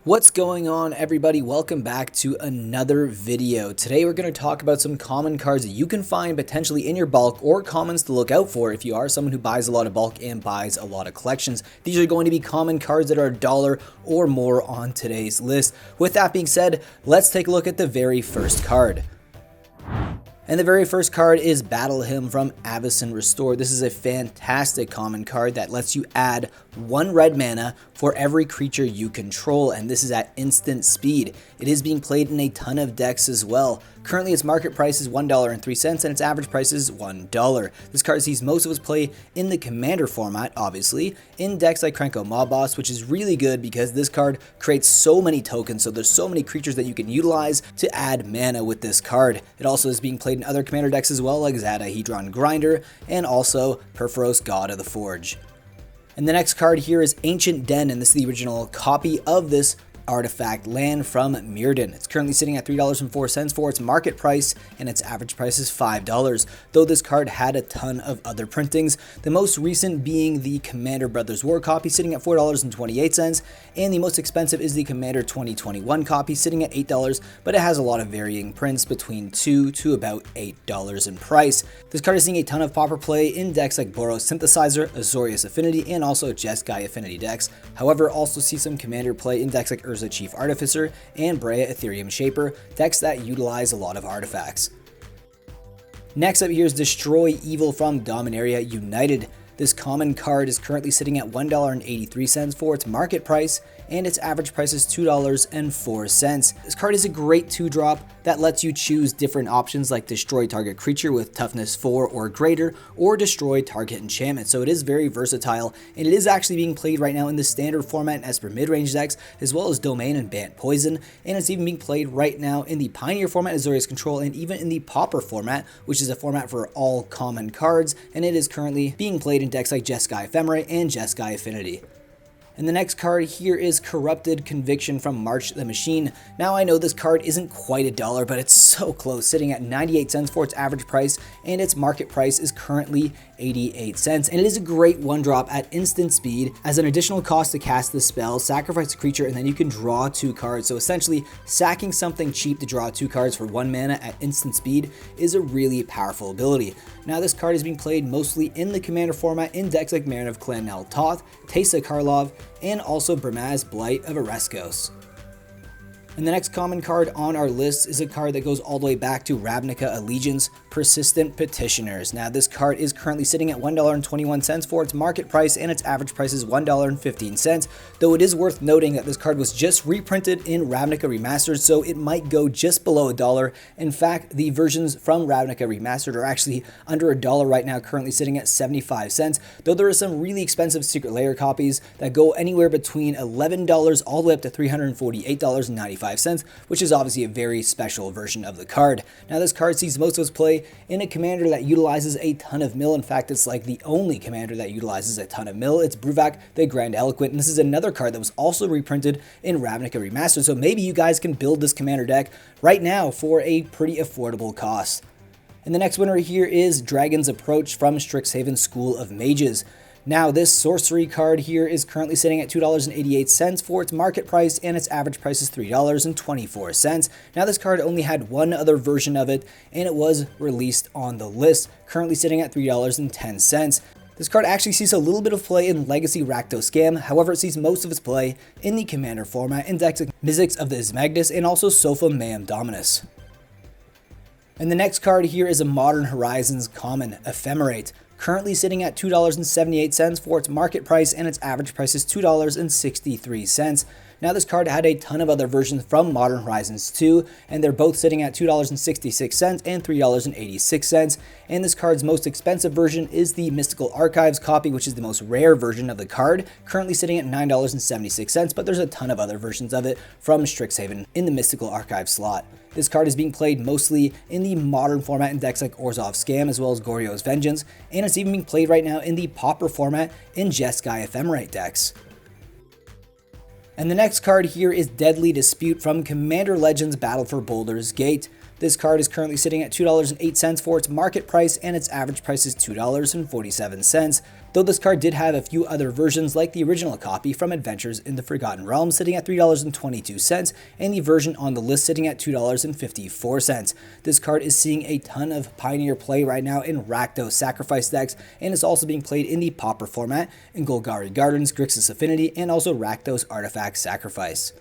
What's going on, everybody? Welcome back to another video. Today we're going to talk about some common cards that you can find potentially in your bulk or commons to look out for if you are someone who buys a lot of bulk and buys a lot of collections. These are going to be common cards that are $1 or more on today's list. With that being said, let's take a look at the very first card. And the very first card is Battle Hymn from Avacyn Restore. This is a fantastic common card that lets you add 1 red mana for every creature you control, and this is at instant speed. It is being played in a ton of decks as well. Currently its market price is $1.03 and its average price is $1. This card sees most of its play in the commander format, obviously, in decks like Krenko Mob Boss, which is really good because this card creates so many tokens, so there's so many creatures that you can utilize to add mana with this card. It also is being played in other commander decks as well, like Zadahedron Grinder and also Perforos God of the Forge. And the next card here is Ancient Den, and this is the original copy of this artifact land from Mirrodin. It's currently sitting at $3.04 for its market price, and its average price is $5, though this card had a ton of other printings, the most recent being the Commander Brothers War copy sitting at $4.28, and the most expensive is the Commander 2021 copy sitting at $8, but it has a lot of varying prints between $2 to about $8 in price. This card is seeing a ton of pauper play in decks like Boros Synthesizer, Azorius Affinity, and also Jeskai Affinity decks. However, also see some commander play in decks like Urza Chief Artificer and Brea Ethereum Shaper, decks that utilize a lot of artifacts. Next up here is Destroy Evil from Dominaria United. This common card is currently sitting at $1.83 for its market price, and its average price is $2.04. This card is a great 2-drop that lets you choose different options like destroy target creature with toughness 4 or greater, or destroy target enchantment. So it is very versatile, and it is actually being played right now in the standard format as per mid-range decks, as well as Domain and Bant Poison, and it's even being played right now in the Pioneer format, Azorius Control, and even in the Pauper format, which is a format for all common cards, and it is currently being played in decks like Jeskai Ephemerate and Jeskai Affinity. And the next card here is Corrupted Conviction from March the Machine. Now I know this card isn't quite $1, but it's so close, sitting at 98 cents for its average price, and its market price is currently 88 cents. And it is a great 1-drop at instant speed. As an additional cost to cast the spell, sacrifice a creature, and then you can draw 2 cards. So essentially, sacking something cheap to draw 2 cards for 1 mana at instant speed is a really powerful ability. Now this card is being played mostly in the commander format in decks like Marin of Clan Nel Toth, Teysa Karlov, and also Brimaz Blight of Ereskos. And the next common card on our list is a card that goes all the way back to Ravnica Allegiance, Persistent Petitioners. Now this card is currently sitting at $1.21 for its market price, and its average price is $1.15, though it is worth noting that this card was just reprinted in Ravnica Remastered, so it might go just below $1. In fact, the versions from Ravnica Remastered are actually under $1 right now, currently sitting at 75 cents, though there are some really expensive Secret Lair copies that go anywhere between $11 all the way up to $348.95. Which is obviously a very special version of the card. Now this card sees most of its play in a commander that utilizes a ton of mill. In fact, it's like the only commander that utilizes a ton of mill. It's Bruvak the Grandiloquent, and this is another card that was also reprinted in Ravnica Remastered, so maybe you guys can build this commander deck right now for a pretty affordable cost. And the next winner here is Dragon's Approach from Strixhaven School of Mages. Now this sorcery card here is currently sitting at $2.88 for its market price, and its average price is $3.24. Now this card only had one other version of it, and it was released on the list, currently sitting at $3.10. This card actually sees a little bit of play in Legacy Rakdos Scam, however it sees most of its play in the commander format in decks like Mizzix of the Ismagnus and also Sofa Mayhem Dominus. And the next card here is a Modern Horizons common, Ephemerate, currently sitting at $2.78 for its market price, and its average price is $2.63. Now this card had a ton of other versions from Modern Horizons 2, and they're both sitting at $2.66 and $3.86, and this card's most expensive version is the Mystical Archives copy, which is the most rare version of the card, currently sitting at $9.76, but there's a ton of other versions of it from Strixhaven in the Mystical Archives slot. This card is being played mostly in the modern format in decks like Orzhov Scam as well as Goryo's Vengeance, and it's even being played right now in the Pauper format in Jeskai Ephemerate decks. And the next card here is Deadly Dispute from Commander Legends Battle for Baldur's Gate. This card is currently sitting at $2.08 for its market price, and its average price is $2.47. Though this card did have a few other versions, like the original copy from Adventures in the Forgotten Realms sitting at $3.22, and the version on the list sitting at $2.54. This card is seeing a ton of Pioneer play right now in Rakdos Sacrifice decks, and is also being played in the Pauper format in Golgari Gardens, Grixis Affinity, and also Rakdos Artifact Sacrifice.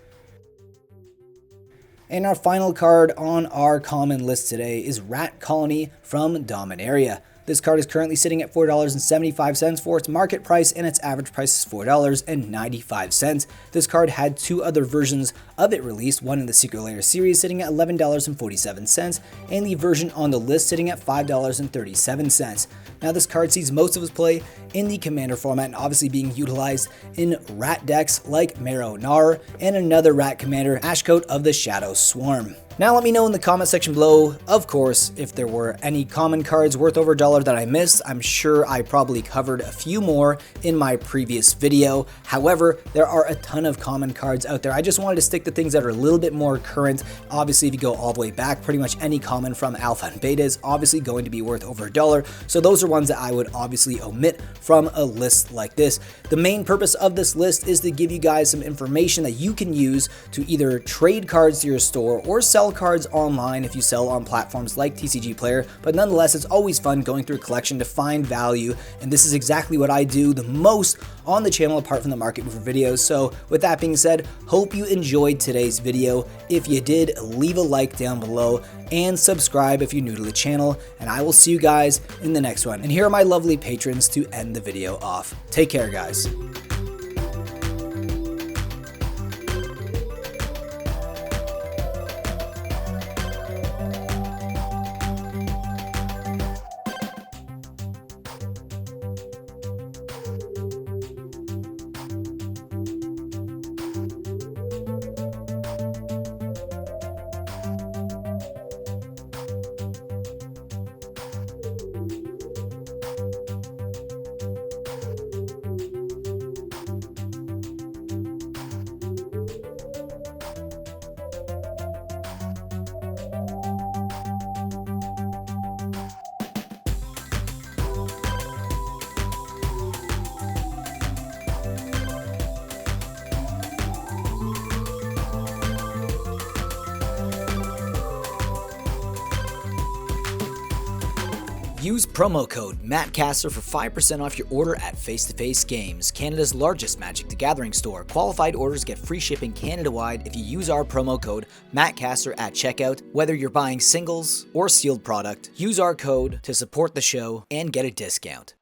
And our final card on our common list today is Rat Colony from Dominaria. This card is currently sitting at $4.75 for its market price, and its average price is $4.95. This card had two other versions of it released, one in the Secret Lair series sitting at $11.47, and the version on the list sitting at $5.37. Now this card sees most of its play in the Commander format, and obviously being utilized in rat decks like Marrow Gnar and another rat commander, Ashcoat of the Shadow Swarm. Now let me know in the comment section below, of course, if there were any common cards worth over $1 that I missed. I'm sure I probably covered a few more in my previous video. However, there are a ton of common cards out there. I just wanted to stick to things that are a little bit more current. Obviously, if you go all the way back, pretty much any common from Alpha and Beta is obviously going to be worth over $1. So those are ones that I would obviously omit from a list like this. The main purpose of this list is to give you guys some information that you can use to either trade cards to your store or sell cards online if you sell on platforms like TCG Player, but nonetheless, it's always fun going through a collection to find value, and this is exactly what I do the most on the channel apart from the market mover videos. So with that being said, hope you enjoyed today's video. If you did, leave a like down below and subscribe if you're new to the channel, and I will see you guys in the next one. And here are my lovely patrons to end the video off. Take care, guys. Use promo code Mattcaster for 5% off your order at Face to Face Games, Canada's largest Magic the Gathering store. Qualified orders get free shipping Canada-wide if you use our promo code Mattcaster at checkout. Whether you're buying singles or sealed product, use our code to support the show and get a discount.